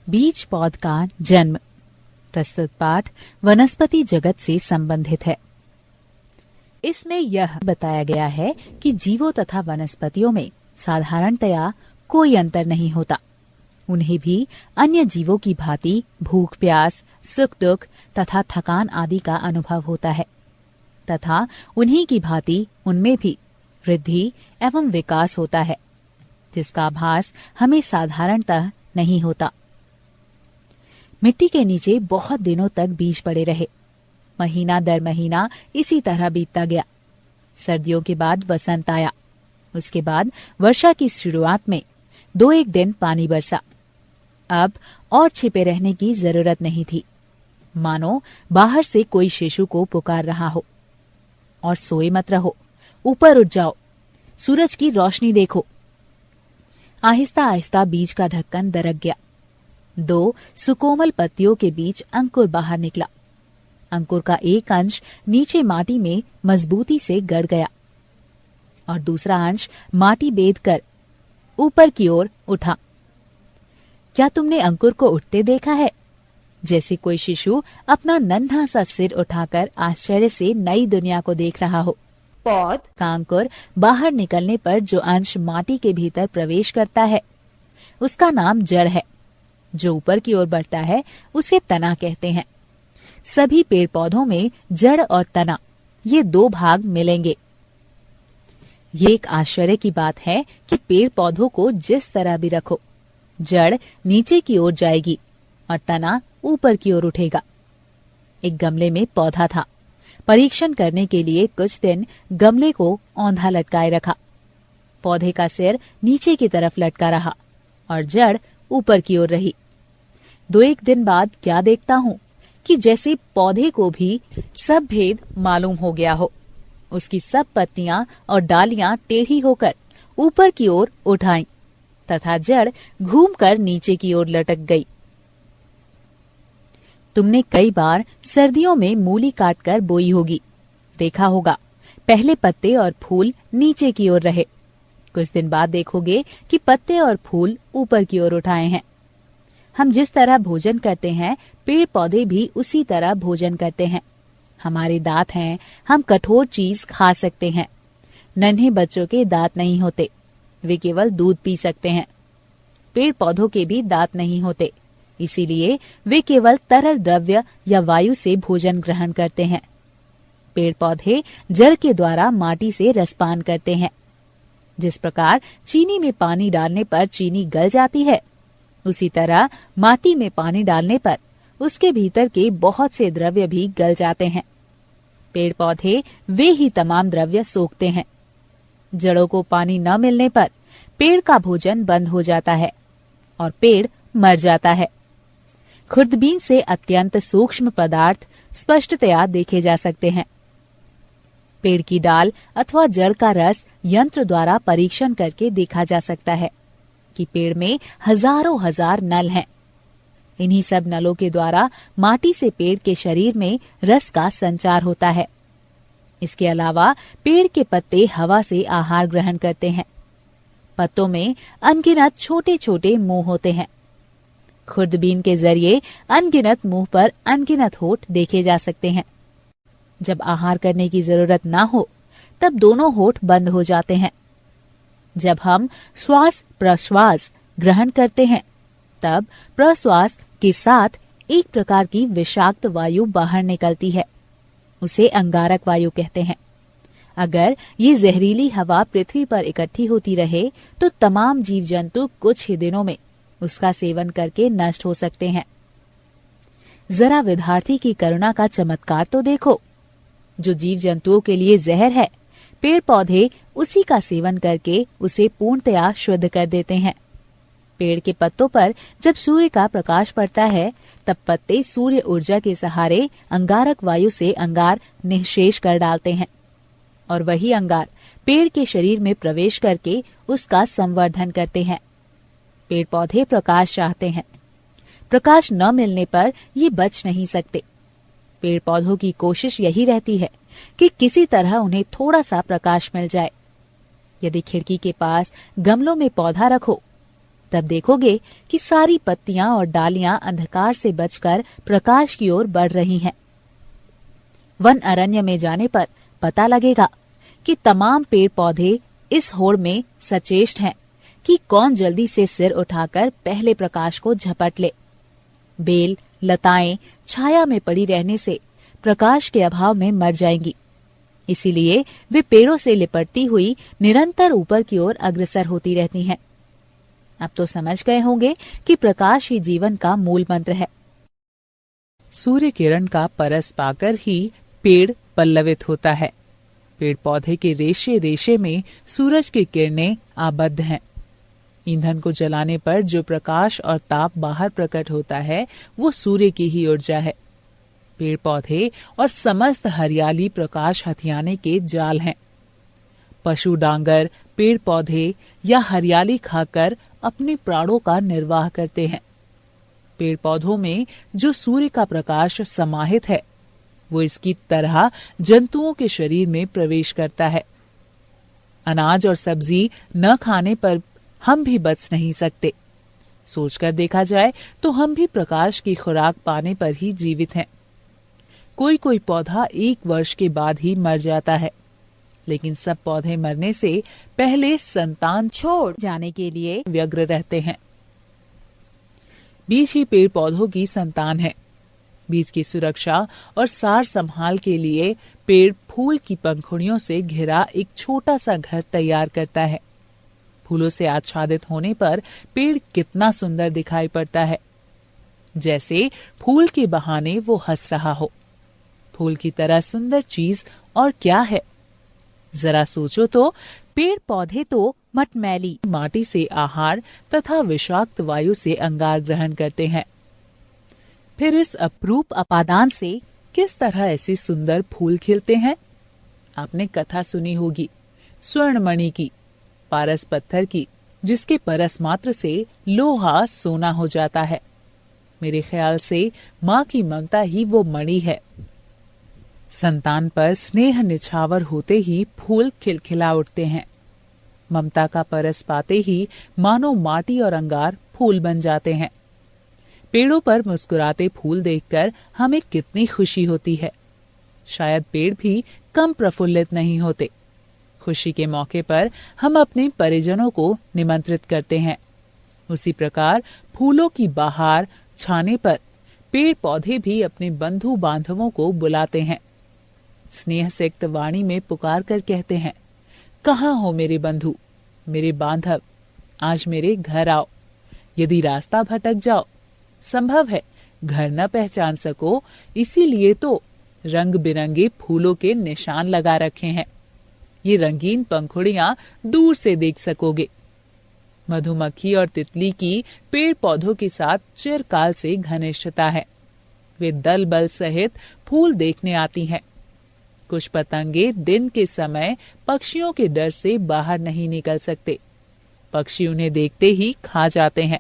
बीज पौध का जन्म। प्रस्तुत पाठ वनस्पति जगत से संबंधित है। इसमें यह बताया गया है कि जीवों तथा वनस्पतियों में साधारणतया कोई अंतर नहीं होता। उन्हें भी अन्य जीवों की भांति भूख प्यास, सुख दुख तथा थकान आदि का अनुभव होता है तथा उन्हीं की भांति उनमें भी वृद्धि एवं विकास होता है, जिसका आभास हमें साधारणतः नहीं होता। मिट्टी के नीचे बहुत दिनों तक बीज पड़े रहे। महीना दर महीना इसी तरह बीतता गया। सर्दियों के बाद बसंत आया। उसके बाद वर्षा की शुरुआत में 2-1 दिन पानी बरसा। अब और छिपे रहने की जरूरत नहीं थी, मानो बाहर से कोई शिशु को पुकार रहा हो। और सोए मत रहो, ऊपर उठ जाओ, सूरज की रोशनी देखो। आहिस्ता आहिस्ता बीज का ढक्कन दरक गया। 2 सुकोमल पत्तियों के बीच अंकुर बाहर निकला। अंकुर का एक अंश नीचे माटी में मजबूती से गड़ गया और दूसरा अंश माटी बेध कर ऊपर की ओर उठा। क्या तुमने अंकुर को उठते देखा है? जैसे कोई शिशु अपना नन्हा सा सिर उठाकर आश्चर्य से नई दुनिया को देख रहा हो। पौध का अंकुर बाहर निकलने पर जो अंश माटी के भीतर प्रवेश करता है, उसका नाम जड़ है। जो ऊपर की ओर बढ़ता है उसे तना कहते हैं। सभी पेड़ पौधों में जड़ और तना, ये 2 भाग मिलेंगे। ये एक आश्चर्य की बात है कि पेड़ पौधों को जिस तरह भी रखो, जड़ नीचे की ओर जाएगी और तना ऊपर की ओर उठेगा। एक गमले में पौधा था। परीक्षण करने के लिए कुछ दिन गमले को औंधा लटकाए रखा। पौधे का सिर नीचे की तरफ लटका रहा और जड़ ऊपर की ओर रही। 2-1 दिन बाद क्या देखता हूँ कि जैसे पौधे को भी सब भेद मालूम हो गया हो। उसकी सब पत्तियां और डालियां टेढ़ी होकर ऊपर की ओर उठ आईं तथा जड़ घूमकर नीचे की ओर लटक गई। तुमने कई बार सर्दियों में मूली काटकर बोई होगी। देखा होगा, पहले पत्ते और फूल नीचे की ओर रहे। कुछ दिन बाद देखोगे कि पत्ते और फूल ऊपर की ओर उठाए हैं। हम जिस तरह भोजन करते हैं, पेड़ पौधे भी उसी तरह भोजन करते हैं। हमारे दांत हैं, हम कठोर चीज खा सकते हैं। नन्हे बच्चों के दांत नहीं होते, वे केवल दूध पी सकते हैं। पेड़ पौधों के भी दांत नहीं होते, इसीलिए वे केवल तरल द्रव्य या वायु से भोजन ग्रहण करते हैं। पेड़ पौधे जड़ के द्वारा माटी से रसपान करते हैं। जिस प्रकार चीनी में पानी डालने पर चीनी गल जाती है, उसी तरह माटी में पानी डालने पर उसके भीतर के बहुत से द्रव्य भी गल जाते हैं। पेड़ पौधे वे ही तमाम द्रव्य सोखते हैं। जड़ों को पानी न मिलने पर पेड़ का भोजन बंद हो जाता है और पेड़ मर जाता है। खुर्दबीन से अत्यंत सूक्ष्म पदार्थ स्पष्टतया देखे जा सकते हैं। पेड़ की डाल अथवा जड़ का रस यंत्र द्वारा परीक्षण करके देखा जा सकता है कि पेड़ में हजारों हजार नल हैं। इन्हीं सब नलों के द्वारा माटी से पेड़ के शरीर में रस का संचार होता है। इसके अलावा पेड़ के पत्ते हवा से आहार ग्रहण करते हैं। पत्तों में अनगिनत छोटे छोटे मुंह होते हैं। खुर्दबीन के जरिए अनगिनत मुंह पर अनगिनत होठ देखे जा सकते हैं। जब आहार करने की जरूरत ना हो, तब दोनों होठ बंद हो जाते हैं। जब हम श्वास प्रश्वास ग्रहण करते हैं, तब प्रश्वास के साथ एक प्रकार की विषाक्त वायु बाहर निकलती है। उसे अंगारक वायु कहते हैं। अगर ये जहरीली हवा पृथ्वी पर इकट्ठी होती रहे, तो तमाम जीव जंतु कुछ ही दिनों में उसका सेवन करके नष्ट हो सकते हैं। जरा विद्यार्थी की करुणा का चमत्कार तो देखो। जो जीव जंतुओं के लिए जहर है, पेड़ पौधे उसी का सेवन करके उसे पूर्णतया शुद्ध कर देते हैं। पेड़ के पत्तों पर जब सूर्य का प्रकाश पड़ता है, तब पत्ते सूर्य ऊर्जा के सहारे अंगारक वायु से अंगार निःशेष कर डालते हैं और वही अंगार पेड़ के शरीर में प्रवेश करके उसका संवर्धन करते हैं। पेड़ पौधे प्रकाश चाहते हैं। प्रकाश न मिलने पर ये बच नहीं सकते। पेड़ पौधों की कोशिश यही रहती है कि किसी तरह उन्हें थोड़ा सा प्रकाश मिल जाए। यदि खिड़की के पास गमलों में पौधा रखो तब देखोगे कि सारी पत्तियां और डालियां अंधकार से बचकर प्रकाश की ओर बढ़ रही हैं। वन अरण्य में जाने पर पता लगेगा कि तमाम पेड़ पौधे इस होड़ में सचेष्ट हैं कि कौन जल्दी से सिर उठाकर पहले प्रकाश को झपट ले। बेल, लताएं छाया में पड़ी रहने से प्रकाश के अभाव में मर जाएंगी, इसीलिए वे पेड़ों से लिपटती हुई निरंतर ऊपर की ओर अग्रसर होती रहती हैं। अब तो समझ गए होंगे कि प्रकाश ही जीवन का मूल मंत्र है। सूर्य किरण का परस पाकर ही पेड़ पल्लवित होता है। पेड़ पौधे के रेशे रेशे में सूरज की किरणें आबद्ध हैं। ईंधन को जलाने पर जो प्रकाश और ताप बाहर प्रकट होता है वो सूर्य की ही ऊर्जा है। पेड़ पौधे और समस्त हरियाली प्रकाश हथियाने के जाल हैं। पशु डांगर पेड़ पौधे या हरियाली खाकर अपने प्राणों का निर्वाह करते हैं। पेड़ पौधों में जो सूर्य का प्रकाश समाहित है वो इसकी तरह जंतुओं के शरीर में प्रवेश करता है। अनाज और सब्जी न खाने पर हम भी बच नहीं सकते। सोचकर देखा जाए तो हम भी प्रकाश की खुराक पाने पर ही जीवित हैं। कोई कोई पौधा 1 वर्ष के बाद ही मर जाता है, लेकिन सब पौधे मरने से पहले संतान छोड़ जाने के लिए व्यग्र रहते हैं। बीज ही पेड़ पौधों की संतान है। बीज की सुरक्षा और सार संभाल के लिए पेड़ फूल की पंखुड़ियों से घिरा एक छोटा सा घर तैयार करता है। फूलों से आच्छादित होने पर पेड़ कितना सुंदर दिखाई पड़ता है, जैसे फूल के बहाने वो हंस रहा हो। फूल की तरह सुंदर चीज और क्या है? जरा सोचो तो, पेड़ पौधे तो मटमैली माटी से आहार तथा विषाक्त वायु से अंगार ग्रहण करते हैं। फिर इस अपरूप अपादान से किस तरह ऐसे सुंदर फूल खिलते हैं? आपने कथा सुनी होगी स्वर्णमणि की, पारस पत्थर की, जिसके परस मात्र से लोहा सोना हो जाता है। मेरे ख्याल से माँ की ममता ही वो मणि है। संतान पर स्नेह निछावर होते ही फूल खिलखिला उठते हैं। ममता का परस पाते ही मानो माटी और अंगार फूल बन जाते हैं। पेड़ों पर मुस्कुराते फूल देखकर हमें कितनी खुशी होती है। शायद पेड़ भी कम प्रफुल्लित नहीं होते। खुशी के मौके पर हम अपने परिजनों को निमंत्रित करते हैं। उसी प्रकार फूलों की बहार छाने पर पेड़ पौधे भी अपने बंधु बांधवों को बुलाते हैं। स्नेह सिक्त वाणी में पुकार कर कहते हैं, कहाँ हो मेरे बंधु, मेरे बांधव, आज मेरे घर आओ। यदि रास्ता भटक जाओ, संभव है घर न पहचान सको, इसीलिए तो रंग बिरंगे फूलों के निशान लगा रखे हैं। ये रंगीन पंखुड़ियां दूर से देख सकोगे। मधुमक्खी और तितली की पेड़ पौधों के साथ चिरकाल से घनिष्ठता है। वे दल बल सहित फूल देखने आती हैं। कुछ पतंगे दिन के समय पक्षियों के डर से बाहर नहीं निकल सकते। पक्षी उन्हें देखते ही खा जाते हैं,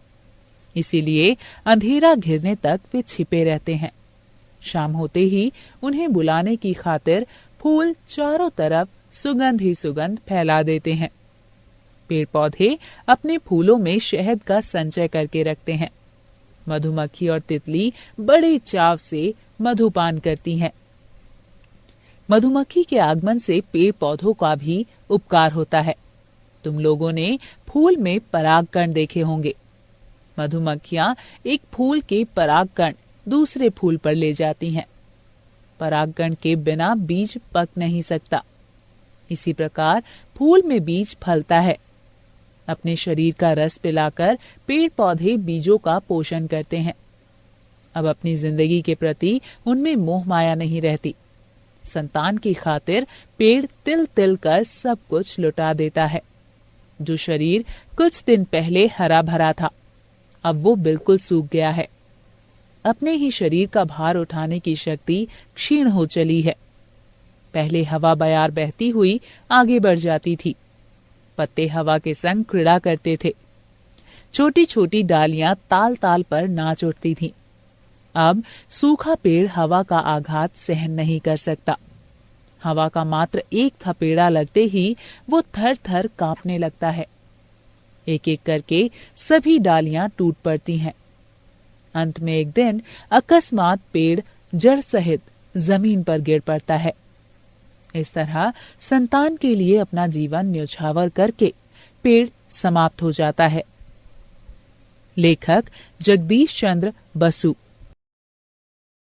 इसीलिए अंधेरा घिरने तक वे छिपे रहते हैं। शाम होते ही उन्हें बुलाने की खातिर फूल चारों तरफ सुगंध ही सुगंध फैला देते हैं। पेड़ पौधे अपने फूलों में शहद का संचय करके रखते हैं। मधुमक्खी और तितली बड़े चाव से मधुपान करती हैं। मधुमक्खी के आगमन से पेड़ पौधों का भी उपकार होता है। तुम लोगों ने फूल में परागकण देखे होंगे। मधुमक्खियां एक फूल के परागकण दूसरे फूल पर ले जाती हैं। परागकण के बिना बीज पक नहीं सकता। इसी प्रकार फूल में बीज फलता है। अपने शरीर का रस पिलाकर पेड़ पौधे बीजों का पोषण करते हैं। अब अपनी जिंदगी के प्रति उनमें मोह माया नहीं रहती। संतान की खातिर पेड़ तिल तिल कर सब कुछ लुटा देता है। जो शरीर कुछ दिन पहले हरा भरा था, अब वो बिल्कुल सूख गया है। अपने ही शरीर का भार उठाने की शक्ति क्षीण हो चली है। पहले हवा बयार बहती हुई आगे बढ़ जाती थी। पत्ते हवा के संग क्रीड़ा करते थे। छोटी छोटी डालियां ताल ताल पर नाच उठती थीं। अब सूखा पेड़ हवा का आघात सहन नहीं कर सकता। हवा का मात्र एक थपेड़ा लगते ही वो थर थर कांपने लगता है। एक एक करके सभी डालियां टूट पड़ती हैं। अंत में एक दिन अकस्मात पेड़ जड़ सहित जमीन पर गिर पड़ता है। इस तरह संतान के लिए अपना जीवन न्यौछावर करके पेड़ समाप्त हो जाता है। लेखक जगदीश चंद्र बसु।